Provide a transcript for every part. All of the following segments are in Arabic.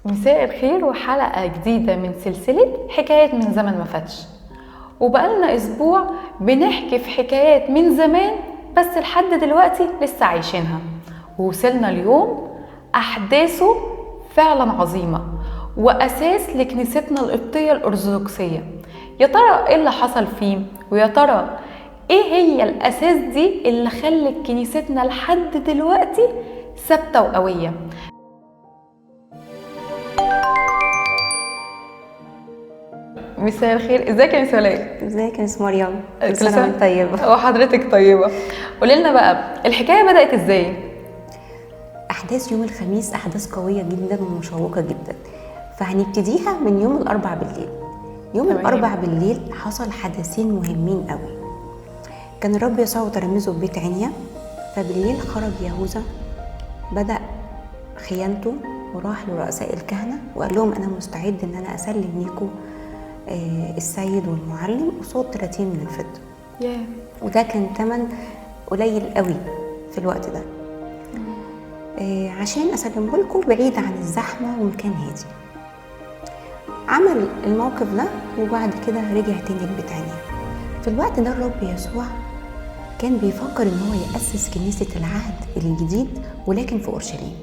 مساء الخير وحلقة جديدة من سلسلة حكايات من زمن ما فاتش. وبقالنا أسبوع بنحكي في حكايات من زمان بس لحد دلوقتي لسه عايشينها، ووصلنا اليوم أحداثه فعلا عظيمة وأساس لكنيستنا القبطية الأرثوذكسية. يا ترى إيه اللي حصل فيه؟ ويا ترى إيه هي الأساس دي اللي خلت كنيستنا لحد دلوقتي ثابتة وقوية؟ مساء الخير، ازيك يا مس ولاء؟ ازيك يا مس مريم؟ كل سنة وانت طيبة. وحضرتك طيبة. قولي لنا بقى الحكاية بدأت ازاي؟ أحداث يوم الخميس أحداث قوية جدا ومشوقة جدا، فهنبتديها من يوم الأربع بالليل. يوم الأربع بالليل حصل حدثين مهمين قوي. كان الرب يسوع وتلاميذه في بيت عنيا، فبالليل خرج يهوذا بدأ خيانته وراح لرؤساء الكهنة وقال لهم أنا مستعد إن أنا أسلم ليكم السيد والمعلم قصاد 30 من الفضة. وده كان ثمن قليل قوي في الوقت ده، عشان أسلمه لكم بعيد عن الزحمة ومكان هادي. عمل الموقف ده وبعد كده رجع تاني لبيت عنيا. في الوقت ده الرب يسوع كان بيفكر إن هو يأسس كنيسة العهد الجديد ولكن في أورشليم.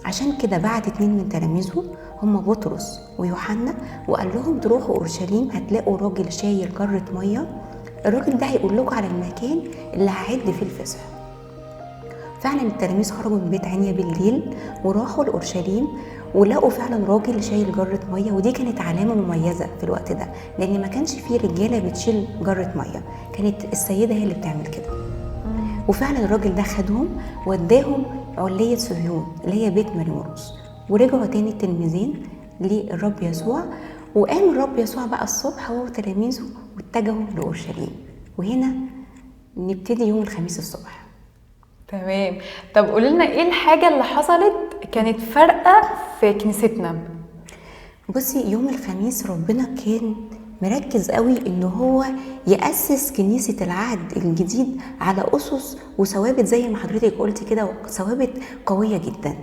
عشان كده بعت 2 من تلاميذه هم بطرس ويوحنا وقال لهم تروحوا أورشليم هتلاقوا راجل شايل جرة مية، الراجل ده هيقول لكم على المكان اللي هعد فيه الفسح. فعلا التلاميذ خرجوا من بيت عنيا بالليل وراحوا لأورشليم ولقوا فعلا راجل شايل جرة مية، ودي كانت علامة مميزة في الوقت ده لأن ما كانش فيه رجالة بتشيل جرة مية، كانت السيدة هي اللي بتعمل كده. وفعلا الراجل ده خدهم وداهم علية صهيون اللي هي بيت مريموس، ورجعوا تاني التلميذين للرب يسوع. وقام الرب يسوع بقى الصبح هو وتلاميذه واتجهوا لأورشليم، وهنا نبتدي يوم الخميس الصبح. تمام. طب قولي لنا ايه الحاجة اللي حصلت كانت فارقة في كنيستنا؟ بصي، يوم الخميس ربنا كان مركز قوي ان هو يأسس كنيسة العهد الجديد على أسس وثوابت زي ما حضرتك قلتي كده، ثوابت قوية جدا.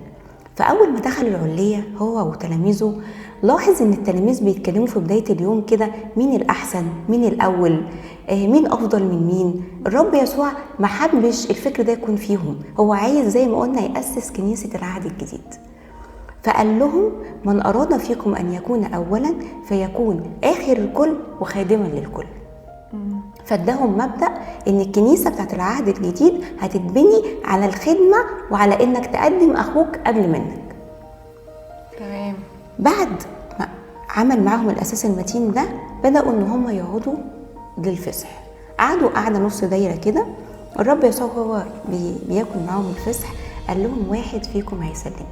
فأول ما دخل العلية هو وتلاميذه لاحظ ان التلاميذ بيتكلموا في بداية اليوم كده مين الأحسن، مين الأول، مين أفضل من مين. الرب يسوع ما حبش الفكر ده يكون فيهم، هو عايز زي ما قلنا يأسس كنيسة العهد الجديد. فقال لهم من أراد فيكم أن يكون أولا فيكون آخر الكل وخادما للكل. فادهم مبدأ إن الكنيسة بتاعت العهد الجديد هتتبني على الخدمة وعلى إنك تقدم أخوك قبل منك. تمام. بعد ما عمل معهم الأساس المتين ده بدأوا إن هم يقعدوا للفسح. قعدوا قعدة نص دايرة كده، الرب يسوع هو بياكل معهم الفسح قال لهم واحد فيكم هيسلمني.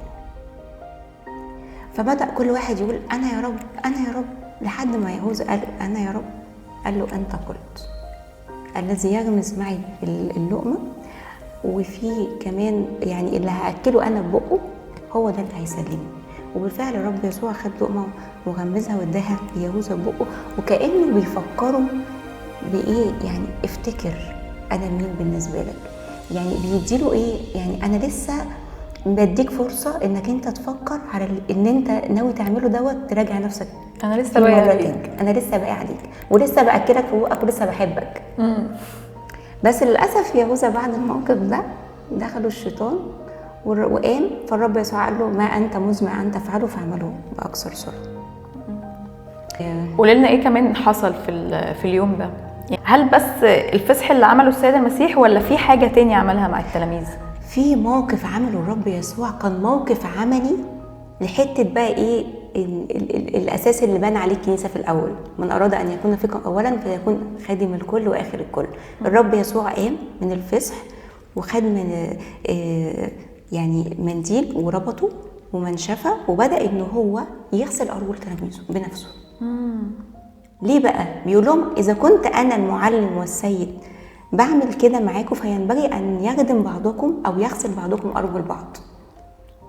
فبدأ كل واحد يقول أنا يا رب أنا يا رب، لحد ما يهوذا قال أنا يا رب. قال له أنت قلت. الذي يغمس معي اللقمة وفي كمان يعني اللي هأكله أنا ببقه هو ده اللي هيسلمني. وبالفعل الرب يسوع خد لقمة وغمزها واداها ليهوذا ببقه، وكأنه بيفكروا بإيه، يعني افتكر أنا مين بالنسبة لك، يعني بيديله إيه، يعني أنا لسه بديك فرصة انك انت تفكر على ان انت ناوي تعمله دوت، تراجع نفسك. انا لسه باقي عليك، انا لسه باقي عليك ولسه باكلك في بقك ولسه بحبك. بس للاسف يهوذا بعد الموقف ده دخلوا الشيطان وقام. فالرب يسوع قال له ما انت مزمع ان تفعله فاعمله باكثر سرعه. قولي لنا ايه كمان حصل في اليوم ده؟ هل بس الفسح اللي عمله السيد المسيح ولا في حاجة تاني عملها مع التلاميذ؟ في موقف عمله الرب يسوع كان موقف عملي لحته بقى ايه الاساس اللي بنى عليه الكنيسه في الاول. من اراد ان يكون فيكم اولا فيكون خادم الكل واخر الكل. الرب يسوع قام من الفسح وخد من يعني منديل وربطه ومنشفه وبدا ان هو يغسل ارجل تلاميذه بنفسه. ليه بقى؟ بيقول لهم اذا كنت انا المعلم والسيد بعمل كده معاكم فينبغي ان يخدم بعضكم او يغسل بعضكم ارجل بعض.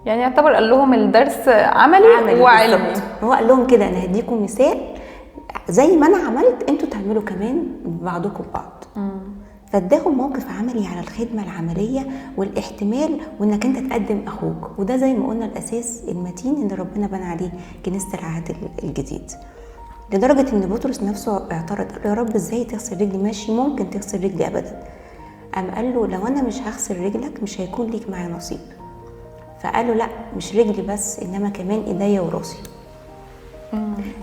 يعني يعتبر قال لهم الدرس عملي وعلمي. هو قال لهم كده انا هديكم مثال زي ما انا عملت انتوا تعملوا كمان بعضكم ببعض. فاداهم موقف عملي على الخدمة العملية والاحتمال وانك انت تقدم اخوك، وده زي ما قلنا الاساس المتين اللي ربنا بنى عليه كنيسة العهد الجديد. لدرجة ان بطرس نفسه اعترض، قال له يا رب ازاي تغسل رجلي؟ ماشي ممكن تغسل رجلي ابدا. قام قال له لو انا مش هغسل رجلك مش هيكون ليك معايا نصيب. فقال له لا مش رجلي بس انما كمان ايديا وراسي.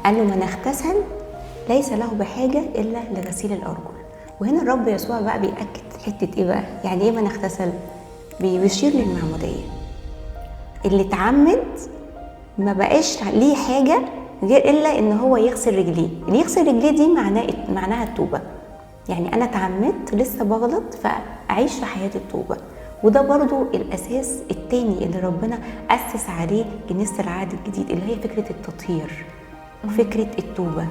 قال له من اغتسل ليس له بحاجة الا لغسيل الارجل. وهنا الرب يسوع بقى بيأكد حتة ايه بقى؟ يعني ايه من اغتسل؟ بيشير للمعمودية. اللي اتعمد ما بقاش ليه حاجة غير الا ان هو يغسل رجليه. اللي يغسل رجليه دي معناها التوبة. يعني انا اتعمدت لسه بغلط فاعيش في حياة التوبة. وده برضو الاساس التاني اللي ربنا اسس عليه كنيسة العهد الجديد، اللي هي فكرة التطهير وفكرة التوبة.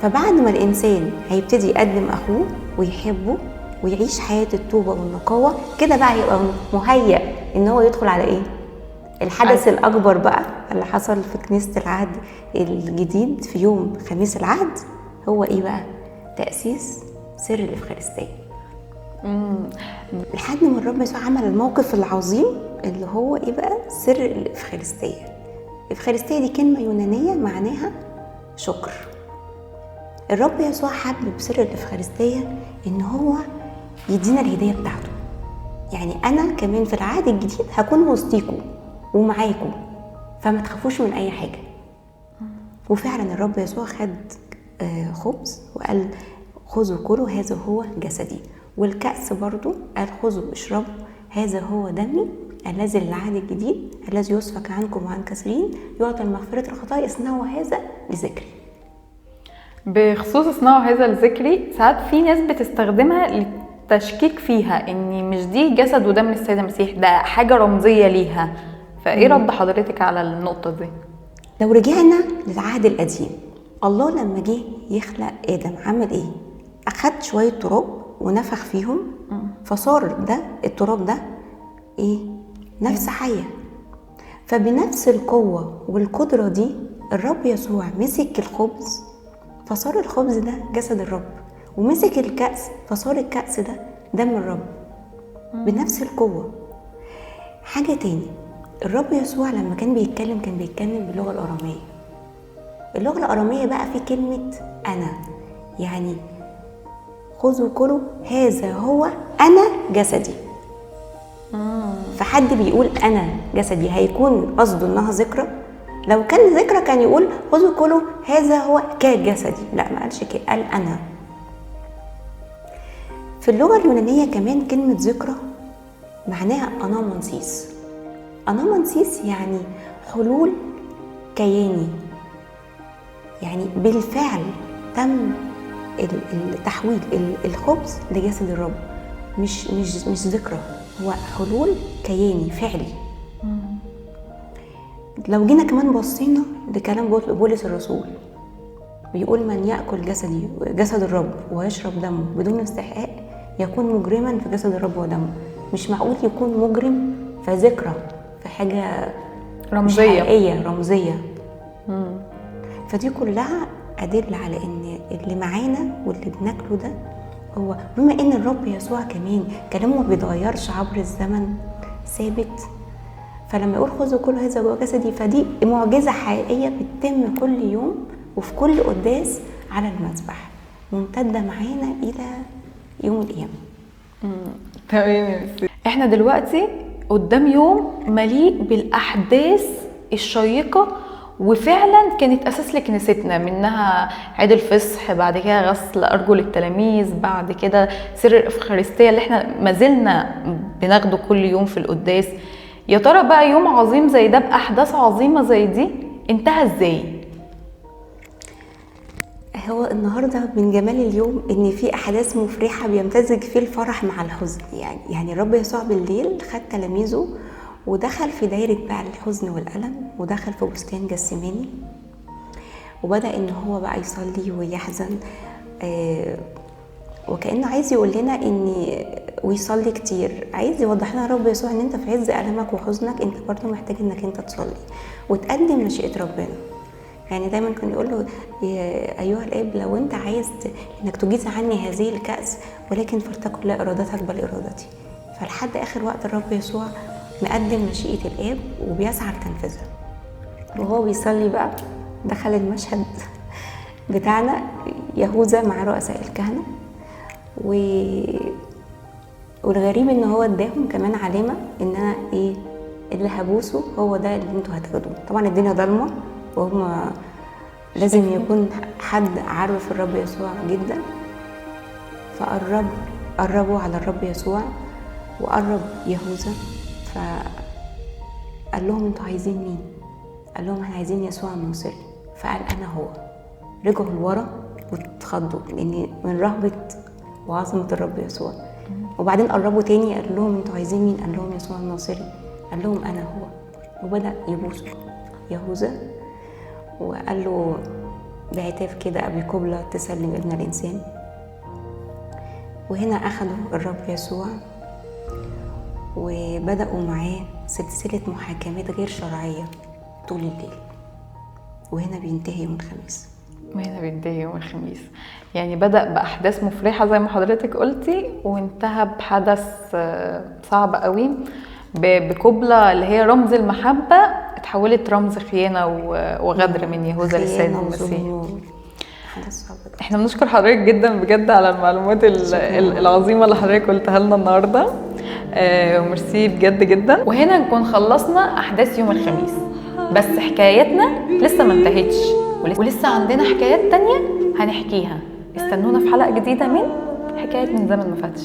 فبعد ما الانسان هيبتدي يقدم اخوه ويحبه ويعيش حياة التوبة والنقاوة كده بقى هيبقى مهيأ ان هو يدخل على ايه؟ الحدث الاكبر بقى اللي حصل في كنيسة العهد الجديد في يوم خميس العهد. هو ايه بقى؟ تأسيس سر الإفخارستية. لحد ما الرب يسوع عمل الموقف العظيم اللي هو ايه بقى؟ سر الإفخارستية. الإفخارستية دي كلمة يونانية معناها شكر. الرب يسوع حب بسر الإفخارستية ان هو يدينا الهدية بتاعته. يعني انا كمان في العهد الجديد هكون وسطيكم ومعاكم، فما تخافوش من اي حاجة. وفعلا الرب يسوع خد خبز وقال خذوا كلوا هذا هو جسدي، والكأس برضو قال خذوا اشربوا هذا هو دمي الذي للعهد الجديد الذي يسفك عنكم وعن كثيرين يعطى المغفرة الخطايا اصنعوا هذا لذكري. بخصوص اصنعوا هذا لذكري، ساعات في ناس بتستخدمها للتشكيك فيها ان مش دي جسد ودم السيد المسيح، ده حاجة رمزية ليها. فايه رد حضرتك على النقطة دي؟ لو رجعنا للعهد القديم، الله لما جه يخلق آدم عمل ايه؟ أخد شوية تراب ونفخ فيهم فصار ده التراب ده ايه؟ نفس حية. فبنفس القوة والقدرة دي الرب يسوع مسك الخبز فصار الخبز ده جسد الرب، ومسك الكأس فصار الكأس ده دم الرب. بنفس القوة. حاجة تاني، الرب يسوع لما كان بيتكلم باللغة الأرامية. اللغة الأرامية بقى في كلمة أنا، يعني خذوا كلوا هذا هو أنا جسدي. فحد بيقول أنا جسدي هيكون قصده إنها ذكرى؟ لو كان ذكرى كان يقول خذوا كلوا هذا هو كجسدي. لا، ما قالش كده، قال أنا. في اللغة اليونانية كمان كلمة ذكرى معناها أنامونسيس. أنامونسيس يعني حلول كياني، يعني بالفعل تم التحويل الخبز لجسد الرب. مش ذكرى، هو حلول كياني فعلي. لو جينا كمان بصينا لكلام بولس الرسول بيقول من يأكل جسد الرب ويشرب دمه بدون استحقاق يكون مجرما في جسد الرب ودمه. مش معقول يكون مجرم في ذكرى، في حاجة رمزية حقيقية رمزية. فدي كلها أدلة على إن اللي معانا واللي بناكله ده هو، بما إن الرب يسوع كمان كلامه ما بيتغيرش عبر الزمن، ثابت. فلما يقول خذوا كل هذا جوه جسدي، فدي معجزة حقيقية بتتم كل يوم وفي كل قداس على المذبح، ممتدة معانا إلى يوم القيامة. تمام. احنا دلوقتي قدام يوم مليء بالأحداث الشيقة، وفعلا كانت أساس لكنيستنا، منها عيد الفصح، بعد كده غسل أرجل التلاميذ، بعد كده سر الإفخارستية اللي احنا ما زلنا بناخده كل يوم في القداس. يا ترى بقى يوم عظيم زي ده بأحداث عظيمة زي دي انتهى ازاي؟ هو النهاردة من جمال اليوم ان في احداث مفرحة بيمتزج فيه الفرح مع الحزن. يعني الرب يسوع بالليل خد تلاميذه ودخل في دايرة بقى الحزن والألم، ودخل في بستان جسيماني وبدأ ان هو بقى يصلي ويحزن، وكأنه عايز يقول لنا ان ويصلي كتير، عايز يوضح لنا الرب يسوع ان انت في عز ألمك وحزنك انت برضه محتاج انك انت تصلي وتقدم مشيئة ربنا. يعني دايما كان يقول له يا ايها الاب لو انت عايز انك تجيز عني هذه الكأس ولكن فلتكن لا ارادتك بل ارادتي. فلحد اخر وقت الرب يسوع مقدم مشيئة الاب وبيسعى لتنفيذها. وهو بيصلي بقى دخل المشهد بتاعنا يهوذا مع رؤساء الكهنة، والغريب ان هو اداهم كمان علامة ان انا ايه اللي هبوسه هو ده اللي انتوا هتاخدوه. طبعا الدنيا ضلمة وهم لازم يكون حد عارف الرب يسوع جدا، فقربوا على الرب يسوع وقرب يهوذا، فقال لهم انتوا عايزين مين؟ قال لهم احنا عايزين يسوع الناصري. فقال انا هو. رجعوا لورا واتخضوا لان من رهبة وعظمة الرب يسوع. وبعدين قربوا تاني قال لهم انتوا عايزين مين؟ قال لهم يسوع الناصري. قال لهم انا هو. وبدأ يبوسوا يهوذا وقال له بعتاف كده ابي قبلة تسلم ابن الانسان. وهنا اخدوا الرب يسوع وبدأوا معاه سلسلة محاكمات غير شرعية طول الليل. وهنا بينتهي يوم الخميس. يعني بدأ بأحداث مفرحة زي ما حضرتك قلتي، وانتهى بحدث صعب قوي، بقبلة اللي هي رمز المحبة اتحولت رمز خيانة وغدر من يهوذا للسيد المسيح. احنا بنشكر حضرتك جدا بجد على المعلومات العظيمة اللي حضرتك قلتها لنا النهاردة، وميرسي بجد جدا. وهنا نكون خلصنا أحداث يوم الخميس، بس حكايتنا لسه ما انتهتش ولسه عندنا حكايات تانية هنحكيها. استنونا في حلقة جديدة من حكاية من زمن ما فاتش.